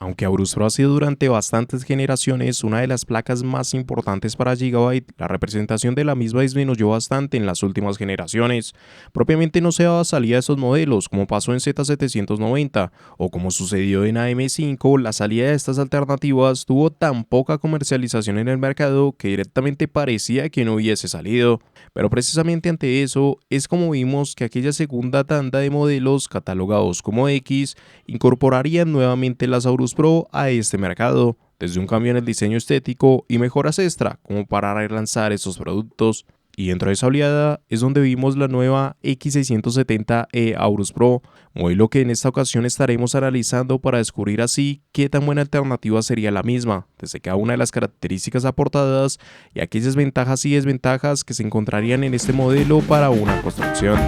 Aunque Aorus Pro ha sido durante bastantes generaciones una de las placas más importantes para Gigabyte, la representación de la misma disminuyó bastante en las últimas generaciones. Propiamente no se daba salida a estos modelos, como pasó en Z790, o como sucedió en AM5, la salida de estas alternativas tuvo tan poca comercialización en el mercado que directamente parecía que no hubiese salido. Pero precisamente ante eso es como vimos que aquella segunda tanda de modelos catalogados como X incorporarían nuevamente las Aorus Pro a este mercado, desde un cambio en el diseño estético y mejoras extra como para relanzar estos productos. Y dentro de esa oleada es donde vimos la nueva X670E Aorus Pro, modelo que en esta ocasión estaremos analizando para descubrir así qué tan buena alternativa sería la misma, desde cada una de las características aportadas y aquellas ventajas y desventajas que se encontrarían en este modelo para una construcción.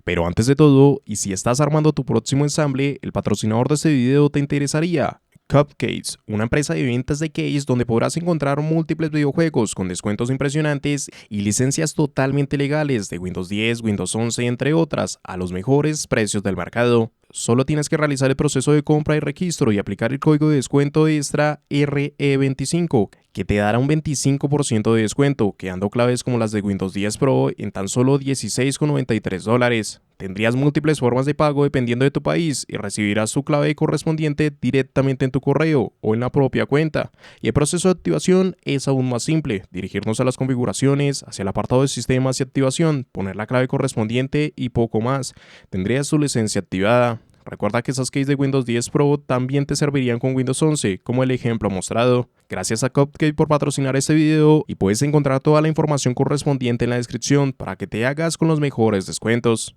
Pero antes de todo, y si estás armando tu próximo ensamble, el patrocinador de este video te interesaría. Cupcase, una empresa de ventas de case donde podrás encontrar múltiples videojuegos con descuentos impresionantes y licencias totalmente legales de Windows 10, Windows 11, entre otras, a los mejores precios del mercado. Solo tienes que realizar el proceso de compra y registro y aplicar el código de descuento extra RE25, que te dará un 25% de descuento, quedando claves como las de Windows 10 Pro en tan solo $16,93. Tendrías múltiples formas de pago dependiendo de tu país y recibirás tu clave correspondiente directamente en tu correo o en la propia cuenta. Y el proceso de activación es aún más simple: dirigirnos a las configuraciones, hacia el apartado de sistemas y activación, poner la clave correspondiente y poco más. Tendrías tu licencia activada. Recuerda que esas keys de Windows 10 Pro también te servirían con Windows 11, como el ejemplo mostrado. Gracias a Cupcake por patrocinar este video y puedes encontrar toda la información correspondiente en la descripción para que te hagas con los mejores descuentos.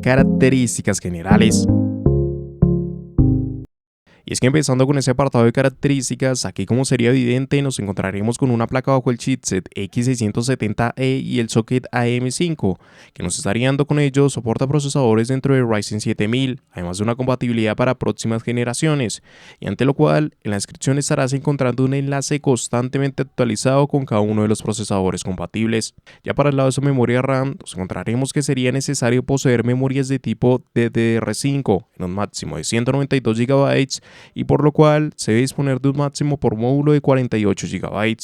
Características generales. Y es que empezando con ese apartado de características, aquí como sería evidente nos encontraremos con una placa bajo el chipset X670E y el socket AM5, que nos estaría dando con ello soporte a procesadores dentro de Ryzen 7000, además de una compatibilidad para próximas generaciones, y ante lo cual en la descripción estarás encontrando un enlace constantemente actualizado con cada uno de los procesadores compatibles. Ya para el lado de su memoria RAM, nos encontraremos que sería necesario poseer memorias de tipo DDR5 en un máximo de 192 GB, y por lo cual se debe disponer de un máximo por módulo de 48 GB.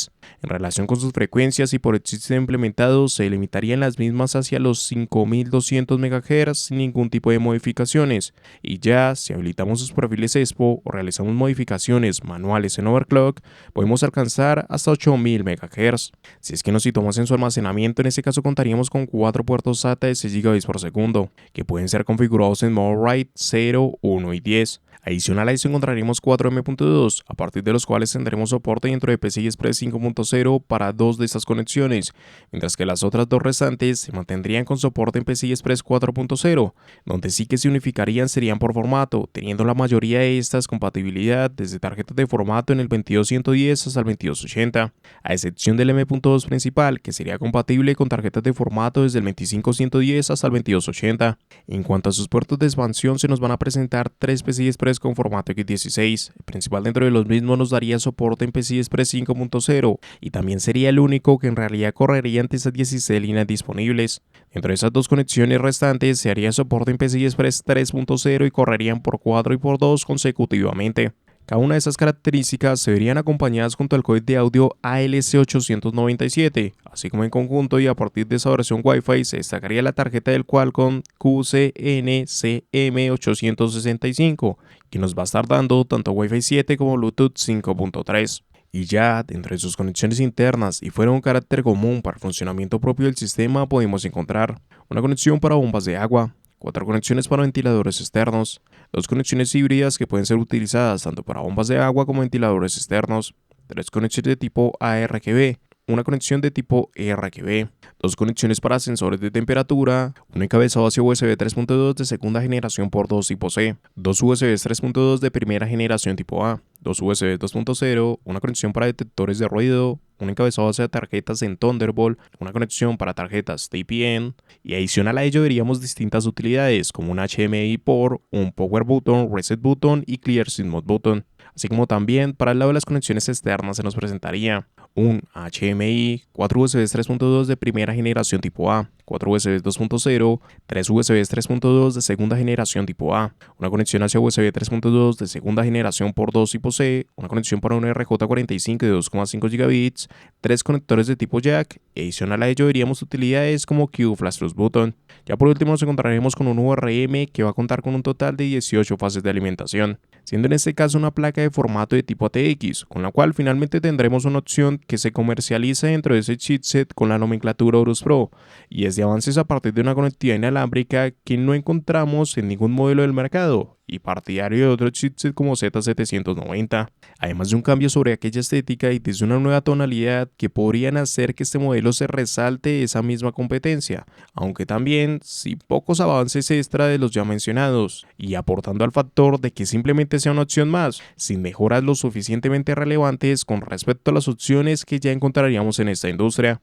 En relación con sus frecuencias y por el sistema implementado, se limitarían las mismas hacia los 5200 MHz sin ningún tipo de modificaciones, y ya si habilitamos sus perfiles ESPO o realizamos modificaciones manuales en overclock, podemos alcanzar hasta 8000 MHz. Si es que nos situamos en su almacenamiento, en este caso contaríamos con 4 puertos SATA de 6 GB por segundo, que pueden ser configurados en modo RAID 0, 1 y 10. Adicional a eso encontraremos 4 M.2, a partir de los cuales tendremos soporte dentro de PCI Express 5.0 para 2 de estas conexiones, mientras que las otras 2 restantes se mantendrían con soporte en PCI Express 4.0, donde sí que se unificarían serían por formato, teniendo la mayoría de estas compatibilidad desde tarjetas de formato en el 22110 hasta el 2280, a excepción del M.2 principal, que sería compatible con tarjetas de formato desde el 25110 hasta el 2280. En cuanto a sus puertos de expansión, se nos van a presentar 3 PCI Express con formato X16. El principal dentro de los mismos nos daría soporte en PCI Express 5.0 y también sería el único que en realidad correría ante esas 16 líneas disponibles. Dentro de esas 2 conexiones restantes se haría soporte en PCI Express 3.0 y correrían por 4 y por 2 consecutivamente. Cada una de esas características se verían acompañadas junto al códec de audio ALC897, así como en conjunto y a partir de esa versión Wi-Fi se destacaría la tarjeta del Qualcomm QCNCM865, que nos va a estar dando tanto Wi-Fi 7 como Bluetooth 5.3. Y ya dentro de sus conexiones internas y fuera un carácter común para el funcionamiento propio del sistema, podemos encontrar una conexión para bombas de agua, 4 conexiones para ventiladores externos, 2 conexiones híbridas que pueden ser utilizadas tanto para bombas de agua como ventiladores externos, 3 conexiones de tipo ARGB, una conexión de tipo ERGB, 2 conexiones para sensores de temperatura, un encabezado hacia USB 3.2 de segunda generación por 2 tipo C, 2 USB 3.2 de primera generación tipo A, 2 USB 2.0, una conexión para detectores de ruido, un encabezado hacia tarjetas en Thunderbolt, una conexión para tarjetas TPN, y adicional a ello veríamos distintas utilidades como un HDMI port, un Power Button, Reset Button y Clear Sync Mode Button. Así como también para el lado de las conexiones externas se nos presentaría un HDMI, 4 USBs 3.2 de primera generación tipo A, 4 USBs 2.0, 3 USBs 3.2 de segunda generación tipo A, una conexión hacia USB 3.2 de segunda generación por 2 tipo C, una conexión para un RJ45 de 2,5 gigabits, 3 conectores de tipo jack, y adicional a ello veríamos utilidades como Q Flash Plus Button. Ya por último nos encontraremos con un URM que va a contar con un total de 18 fases de alimentación, siendo en este caso una placa de formato de tipo ATX, con la cual finalmente tendremos una opción que se comercializa dentro de ese chipset con la nomenclatura Aorus Pro, y es de avances a partir de una conectividad inalámbrica que no encontramos en ningún modelo del mercado, y partidario de otro chipset como Z790, además de un cambio sobre aquella estética y desde una nueva tonalidad que podrían hacer que este modelo se resalte de esa misma competencia, aunque también sin pocos avances extra de los ya mencionados, y aportando al factor de que simplemente sea una opción más, sin mejoras lo suficientemente relevantes con respecto a las opciones que ya encontraríamos en esta industria.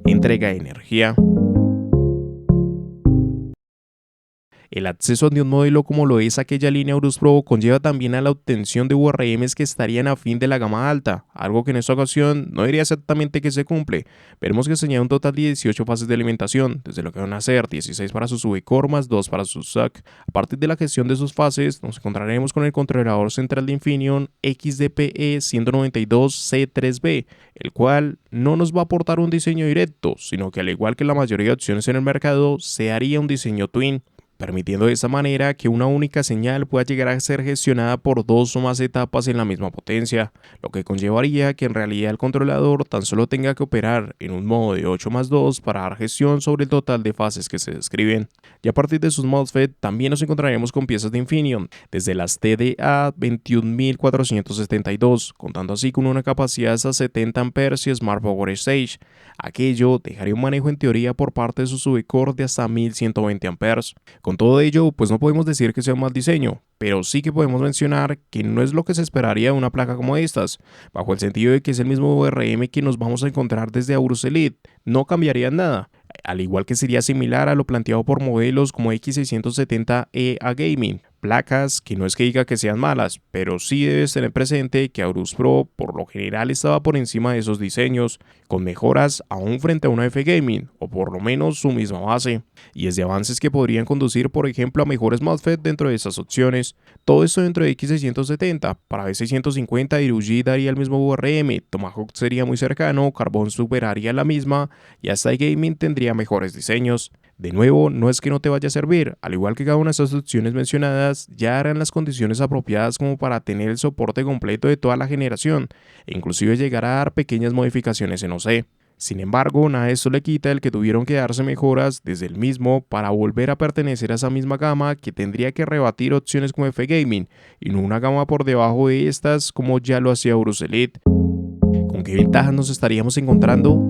Entrega de energía. El acceso de un modelo como lo es aquella línea Aorus Pro conlleva también a la obtención de URMs que estarían a fin de la gama alta, algo que en esta ocasión no diría exactamente que se cumple. Veremos que se añade un total de 18 fases de alimentación, desde lo que van a ser 16 para sus VCore más 2 para sus SAC. A partir de la gestión de sus fases, nos encontraremos con el controlador central de Infineon XDPE 192C3B, el cual no nos va a aportar un diseño directo, sino que al igual que la mayoría de opciones en el mercado, se haría un diseño twin, permitiendo de esta manera que una única señal pueda llegar a ser gestionada por dos o más etapas en la misma potencia, lo que conllevaría que en realidad el controlador tan solo tenga que operar en un modo de 8 más 2 para dar gestión sobre el total de fases que se describen. Y a partir de sus MOSFET también nos encontraremos con piezas de Infineon, desde las TDA 21472, contando así con una capacidad de hasta 70 A y Smart Power Stage. Aquello dejaría un manejo en teoría por parte de sus VCore de hasta 1120 A. Con todo ello, pues no podemos decir que sea un mal diseño, pero sí que podemos mencionar que no es lo que se esperaría de una placa como estas, bajo el sentido de que es el mismo URM que nos vamos a encontrar desde Aorus Elite, no cambiaría nada, al igual que sería similar a lo planteado por modelos como X670E a Gaming, placas que no es que diga que sean malas, pero sí debes tener presente que Aorus Pro por lo general estaba por encima de esos diseños, con mejoras aún frente a una F Gaming, o por lo menos su misma base, y es de avances que podrían conducir por ejemplo a mejores MOSFET dentro de esas opciones. Todo esto dentro de X670, para B650 Iruji daría el mismo URM, Tomahawk sería muy cercano, Carbon superaría la misma, y hasta iGaming tendría mejores diseños. De nuevo, no es que no te vaya a servir, al igual que cada una de estas opciones mencionadas, ya harán las condiciones apropiadas como para tener el soporte completo de toda la generación, e inclusive llegar a dar pequeñas modificaciones en OC. Sin embargo, nada de esto le quita el que tuvieron que darse mejoras desde el mismo para volver a pertenecer a esa misma gama que tendría que rebatir opciones como F Gaming, y no una gama por debajo de estas como ya lo hacía Aorus Elite. ¿Con qué ventajas nos estaríamos encontrando?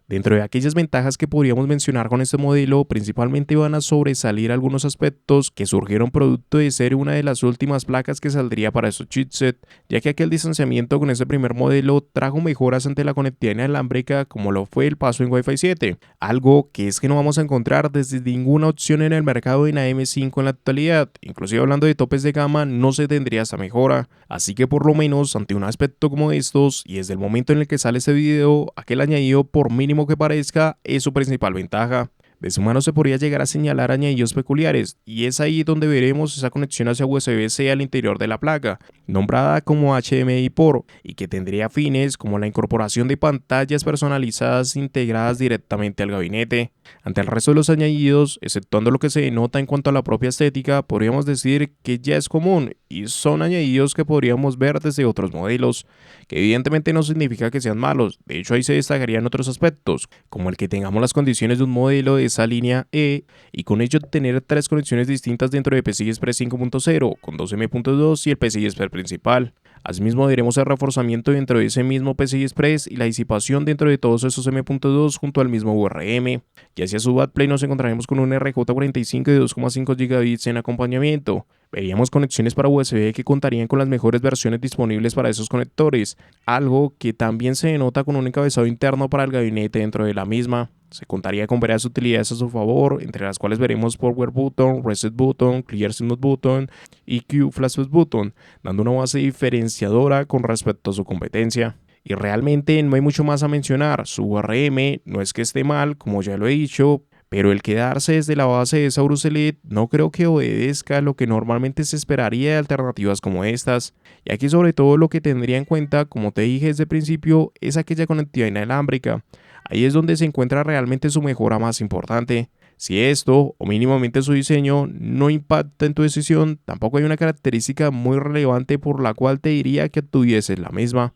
Dentro de aquellas ventajas que podríamos mencionar con este modelo, principalmente van a sobresalir algunos aspectos que surgieron producto de ser una de las últimas placas que saldría para estos chipset, ya que aquel distanciamiento con este primer modelo trajo mejoras ante la conectividad inalámbrica como lo fue el paso en Wi-Fi 7, algo que es que no vamos a encontrar desde ninguna opción en el mercado en AM5 en la actualidad, inclusive hablando de topes de gama no se tendría esa mejora, así que por lo menos ante un aspecto como estos y desde el momento en el que sale este video, aquel añadido por mínimo que parezca es su principal ventaja. De su mano se podría llegar a señalar añadidos peculiares, y es ahí donde veremos esa conexión hacia USB-C al interior de la placa, nombrada como HDMI Port, y que tendría fines como la incorporación de pantallas personalizadas integradas directamente al gabinete. Ante el resto de los añadidos, exceptuando lo que se denota en cuanto a la propia estética, podríamos decir que ya es común, y son añadidos que podríamos ver desde otros modelos, que evidentemente no significa que sean malos. De hecho, ahí se destacarían otros aspectos, como el que tengamos las condiciones de un modelo de esa línea E, y con ello tener tres conexiones distintas dentro de PCI Express 5.0 con 2 M.2 y el PCI Express principal. Asimismo, veremos el reforzamiento dentro de ese mismo PCI Express y la disipación dentro de todos esos M.2 junto al mismo URM. Y hacia su backplane nos encontraremos con un RJ45 de 2,5 gigabits en acompañamiento. Veríamos conexiones para USB que contarían con las mejores versiones disponibles para esos conectores, algo que también se denota con un encabezado interno para el gabinete dentro de la misma. Se contaría con varias utilidades a su favor, entre las cuales veremos Power Button, Reset Button, Clear Smooth Button y Q Flash Button, dando una base diferenciadora con respecto a su competencia. Y realmente no hay mucho más a mencionar, su URM no es que esté mal, como ya lo he dicho, pero el quedarse desde la base de Saurus Elite no creo que obedezca a lo que normalmente se esperaría de alternativas como estas, y aquí sobre todo lo que tendría en cuenta, como te dije desde el principio, es aquella conectividad inalámbrica. Ahí es donde se encuentra realmente su mejora más importante. Si esto, o mínimamente su diseño, no impacta en tu decisión, tampoco hay una característica muy relevante por la cual te diría que tuvieses la misma.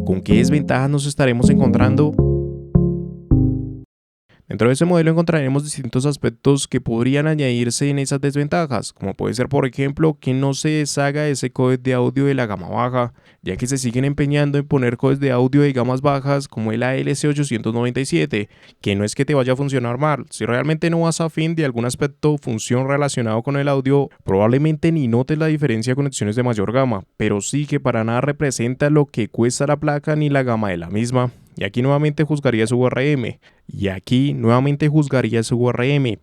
¿Con qué desventajas nos estaremos encontrando? Dentro de ese modelo encontraremos distintos aspectos que podrían añadirse en esas desventajas, como puede ser por ejemplo que no se deshaga ese códec de audio de la gama baja, ya que se siguen empeñando en poner códecs de audio de gamas bajas como el ALC897, que no es que te vaya a funcionar mal, si realmente no vas a fin de algún aspecto o función relacionado con el audio, probablemente ni notes la diferencia de conexiones de mayor gama, pero sí que para nada representa lo que cuesta la placa ni la gama de la misma. Y aquí nuevamente juzgaría su URM.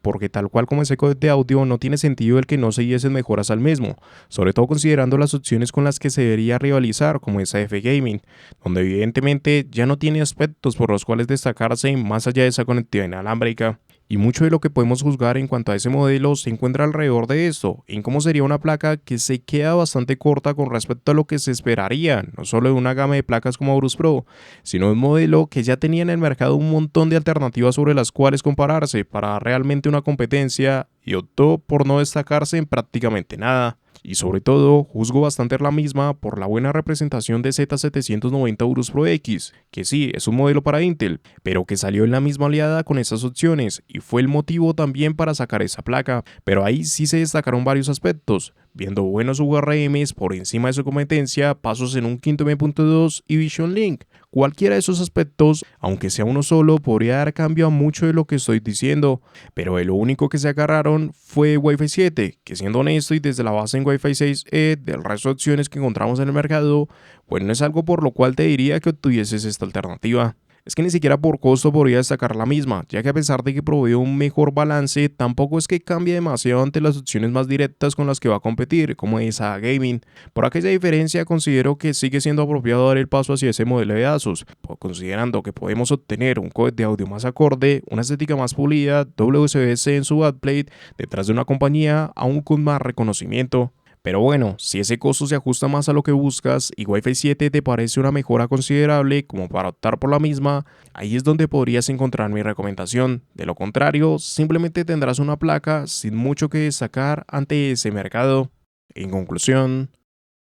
Porque tal cual como ese códec de audio no tiene sentido el que no se diesen mejoras al mismo, sobre todo considerando las opciones con las que se debería rivalizar como es AF Gaming, donde evidentemente ya no tiene aspectos por los cuales destacarse más allá de esa conectividad inalámbrica. Y mucho de lo que podemos juzgar en cuanto a ese modelo se encuentra alrededor de esto, en cómo sería una placa que se queda bastante corta con respecto a lo que se esperaría, no solo de una gama de placas como Aorus Pro, sino un modelo que ya tenía en el mercado un montón de alternativas sobre las cuales compararse para dar realmente una competencia y optó por no destacarse en prácticamente nada. Y sobre todo, juzgo bastante la misma por la buena representación de Z790 Aorus Pro X, que sí, es un modelo para Intel, pero que salió en la misma oleada con esas opciones y fue el motivo también para sacar esa placa. Pero ahí sí se destacaron varios aspectos, viendo buenos URMs por encima de su competencia, pasos en un quinto M.2 y Vision Link. Cualquiera de esos aspectos, aunque sea uno solo, podría dar cambio a mucho de lo que estoy diciendo, pero de lo único que se agarraron fue Wi-Fi 7, que siendo honesto y desde la base en Wi-Fi 6E del resto de opciones que encontramos en el mercado, pues no es algo por lo cual te diría que obtuvieses esta alternativa. Es que ni siquiera por costo podría destacar la misma, ya que a pesar de que provee un mejor balance, tampoco es que cambie demasiado ante las opciones más directas con las que va a competir, como es a Gaming. Por aquella diferencia, considero que sigue siendo apropiado dar el paso hacia ese modelo de Asus, considerando que podemos obtener un códec de audio más acorde, una estética más pulida, WSB-C en su backplate, detrás de una compañía aún con más reconocimiento. Pero bueno, si ese costo se ajusta más a lo que buscas y Wi-Fi 7 te parece una mejora considerable como para optar por la misma, ahí es donde podrías encontrar mi recomendación. De lo contrario, simplemente tendrás una placa sin mucho que destacar ante ese mercado. En conclusión,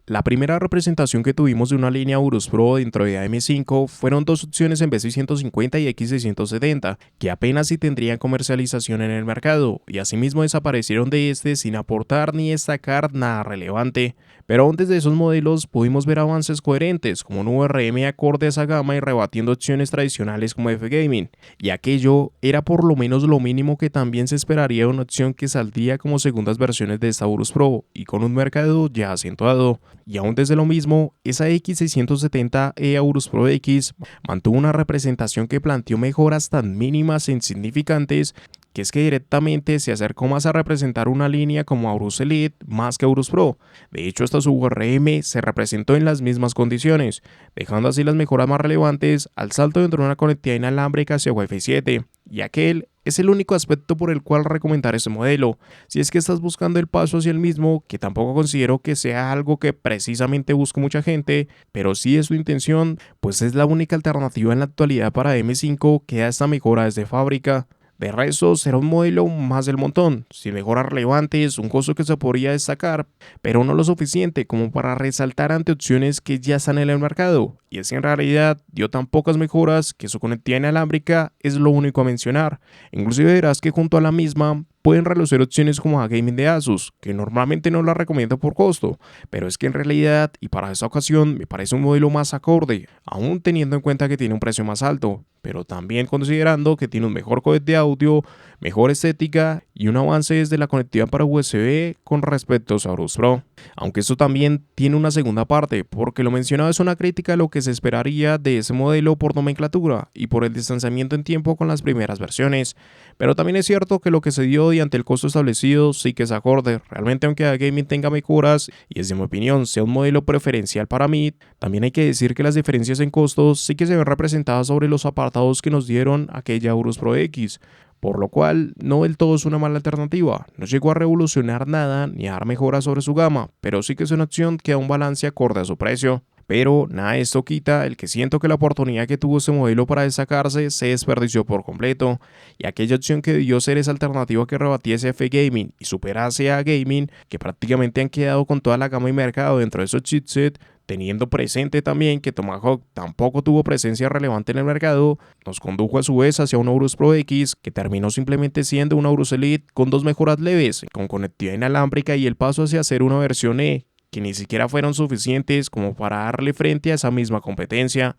la primera representación que tuvimos de una línea Aorus Pro dentro de AM5 fueron dos opciones en B650 y X670, que apenas si tendrían comercialización en el mercado, y asimismo desaparecieron de este sin aportar ni destacar nada relevante. Pero aún desde esos modelos pudimos ver avances coherentes, como un URM acorde a esa gama y rebatiendo opciones tradicionales como F-Gaming, y aquello era por lo menos lo mínimo que también se esperaría de una opción que saldría como segundas versiones de esta Aorus Pro, y con un mercado ya acentuado. Y aún desde lo mismo, esa X670E Aorus Pro X mantuvo una representación que planteó mejoras tan mínimas e insignificantes que es que directamente se acercó más a representar una línea como Aorus Elite más que Aorus Pro. De hecho, hasta su URM se representó en las mismas condiciones, dejando así las mejoras más relevantes al salto dentro de una conectividad inalámbrica hacia Wi-Fi 7, y aquel es el único aspecto por el cual recomendar este modelo, si es que estás buscando el paso hacia el mismo, que tampoco considero que sea algo que precisamente busque mucha gente, pero si es su intención, pues es la única alternativa en la actualidad para M5 que da esta mejora desde fábrica. De resto, será un modelo más del montón, sin mejoras relevantes, un costo que se podría destacar, pero no lo suficiente como para resaltar ante opciones que ya están en el mercado, y es que en realidad dio tan pocas mejoras que su conectividad inalámbrica es lo único a mencionar. Inclusive verás que junto a la misma pueden relucir opciones como a Gaming de Asus, que normalmente no la recomiendo por costo, pero es que en realidad y para esta ocasión me parece un modelo más acorde, aún teniendo en cuenta que tiene un precio más alto, pero también considerando que tiene un mejor códec de audio, mejor estética y un avance desde la conectividad para USB con respecto a su Aorus Pro. Aunque esto también tiene una segunda parte, porque lo mencionado es una crítica a lo que se esperaría de ese modelo por nomenclatura y por el distanciamiento en tiempo con las primeras versiones. Pero también es cierto que lo que se dio y ante el costo establecido sí que es acorde. Realmente, aunque a gaming tenga mejoras y desde mi opinión sea un modelo preferencial para mí, también hay que decir que las diferencias en costos sí que se ven representadas sobre los apartados que nos dieron aquella Aorus Pro X, por lo cual no del todo es una mala alternativa. No llegó a revolucionar nada ni a dar mejoras sobre su gama, pero sí que es una opción que da un balance acorde a su precio. Pero nada de esto quita el que siento que la oportunidad que tuvo este modelo para destacarse se desperdició por completo, y aquella opción que debió ser esa alternativa que rebatiese a F Gaming y superase a Gaming, que prácticamente han quedado con toda la gama y mercado dentro de esos chipsets, teniendo presente también que Tomahawk tampoco tuvo presencia relevante en el mercado, nos condujo a su vez hacia un Aorus Pro X que terminó simplemente siendo un Aorus Elite con dos mejoras leves, con conectividad inalámbrica y el paso hacia ser una versión E, que ni siquiera fueron suficientes como para darle frente a esa misma competencia.